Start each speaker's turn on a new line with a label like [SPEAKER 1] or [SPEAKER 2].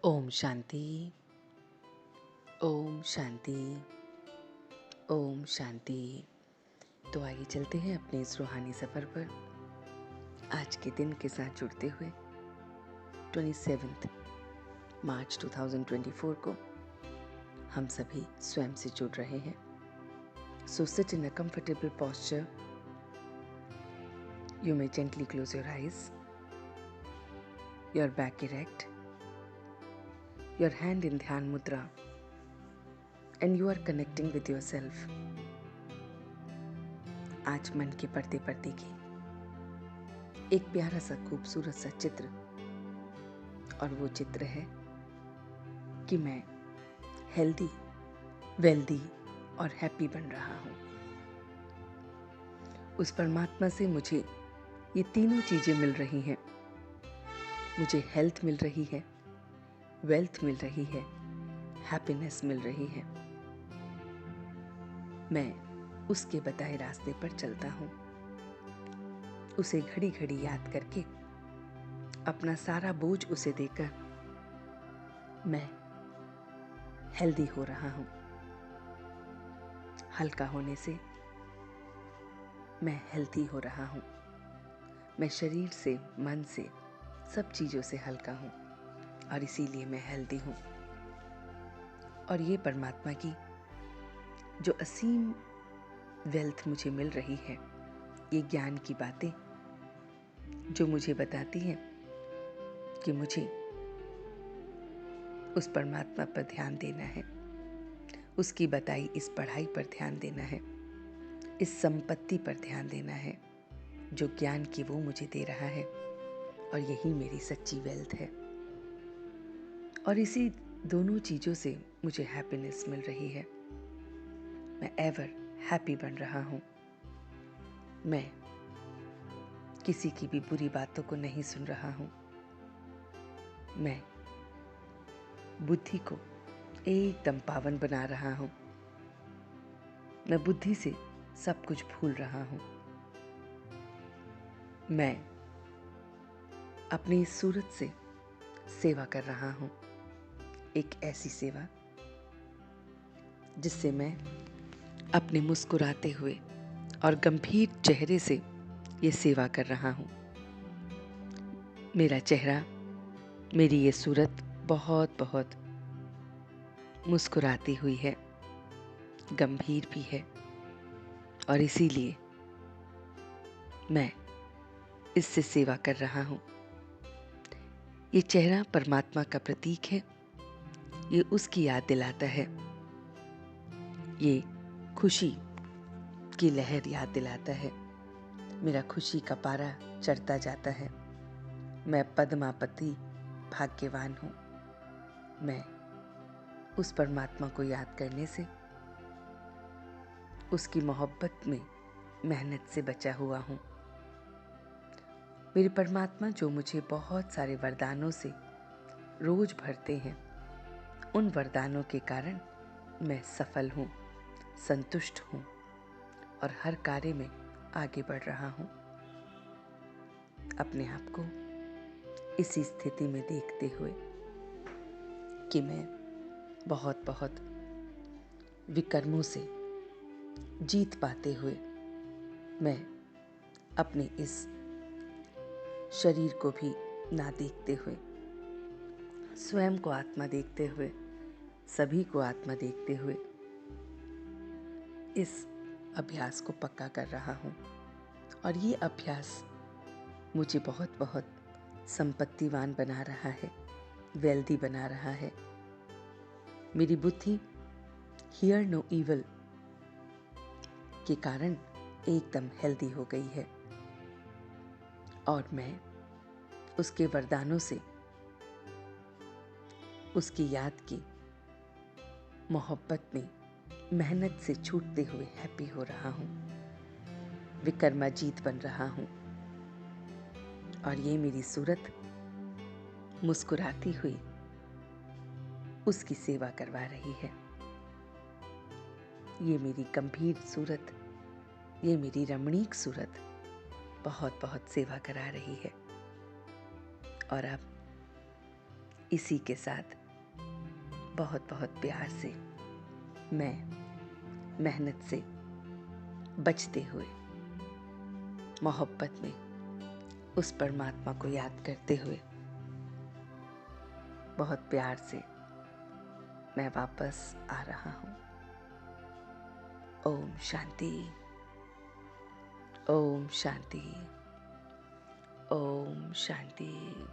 [SPEAKER 1] ओम शांति। ओम शांति। ओम शांति। तो आइए चलते हैं अपने इस रूहानी सफ़र पर आज के दिन के साथ जुड़ते हुए 27 मार्च 2024 को हम सभी स्वयं से जुड़ रहे हैं। So sit in a comfortable posture. You may gently close your eyes, your back erect, your hand in dhyan mudra, and you are connecting with yourself. आज मन के पर्दे पर देखिए एक प्यारा सा खूबसूरत सा चित्र, और वो चित्र है कि मैं हेल्दी, वेल्दी और हैप्पी बन रहा हूँ। उस परमात्मा से मुझे ये तीनों चीज़ें मिल रही हैं। मुझे हेल्थ मिल रही है, वेल्थ मिल रही है, हैप्पीनेस मिल रही है। मैं उसके बताए रास्ते पर चलता हूँ, उसे घड़ी घड़ी याद करके, अपना सारा बोझ उसे देकर मैं हेल्दी हो रहा हूँ। हल्का होने से मैं हेल्थी हो रहा हूँ। मैं शरीर से, मन से, सब चीज़ों से हल्का हूँ और इसीलिए मैं हेल्दी हूँ। और ये परमात्मा की जो असीम वेल्थ मुझे मिल रही है, ये ज्ञान की बातें जो मुझे बताती हैं कि मुझे उस परमात्मा पर ध्यान देना है, उसकी बताई इस पढ़ाई पर ध्यान देना है, इस संपत्ति पर ध्यान देना है जो ज्ञान की वो मुझे दे रहा है, और यही मेरी सच्ची वेल्थ है। और इसी दोनों चीज़ों से मुझे हैप्पीनेस मिल रही है। मैं एवर हैप्पी बन रहा हूँ। मैं किसी की भी बुरी बातों को नहीं सुन रहा हूँ। मैं बुद्धि को एकदम पावन बना रहा हूँ। मैं बुद्धि से सब कुछ भूल रहा हूँ। मैं अपनी इस सूरत से सेवा कर रहा हूँ, एक ऐसी सेवा जिससे मैं अपने मुस्कुराते हुए और गंभीर चेहरे से ये सेवा कर रहा हूँ। मेरा चेहरा, मेरी ये सूरत बहुत बहुत मुस्कुराती हुई है, गंभीर भी है, और इसीलिए मैं इससे सेवा कर रहा हूँ। ये चेहरा परमात्मा का प्रतीक है। ये उसकी याद दिलाता है। ये खुशी की लहर याद दिलाता है। मेरा खुशी का पारा चढ़ता जाता है। मैं पद्मापति भाग्यवान हूँ। मैं उस परमात्मा को याद करने से, उसकी मोहब्बत में मेहनत से बचा हुआ हूँ। मेरे परमात्मा जो मुझे बहुत सारे वरदानों से रोज भरते हैं, उन वरदानों के कारण मैं सफल हूँ, संतुष्ट हूँ और हर कार्य में आगे बढ़ रहा हूँ। अपने आप को इसी स्थिति में देखते हुए कि मैं बहुत बहुत विकर्मों से जीत पाते हुए, मैं अपने इस शरीर को भी ना देखते हुए, स्वयं को आत्मा देखते हुए, सभी को आत्मा देखते हुए इस अभ्यास को पक्का कर रहा हूँ। और ये अभ्यास मुझे बहुत बहुत संपत्तिवान बना रहा है, वेल्दी बना रहा है। मेरी बुद्धि हियर नो इवल के कारण एकदम हेल्दी हो गई है, और मैं उसके वरदानों से, उसकी याद की मोहब्बत में मेहनत से छूटते हुए हैप्पी हो रहा हूँ, विकर्माजीत बन रहा हूँ। और ये मेरी सूरत मुस्कुराती हुई उसकी सेवा करवा रही है। ये मेरी गंभीर सूरत, ये मेरी रमणीक सूरत बहुत बहुत सेवा करा रही है। और अब इसी के साथ बहुत बहुत प्यार से मैं मेहनत से बचते हुए मोहब्बत में उस परमात्मा को याद करते हुए बहुत प्यार से मैं वापस आ रहा हूँ। ओम शांति, ओम शांति, ओम शांति।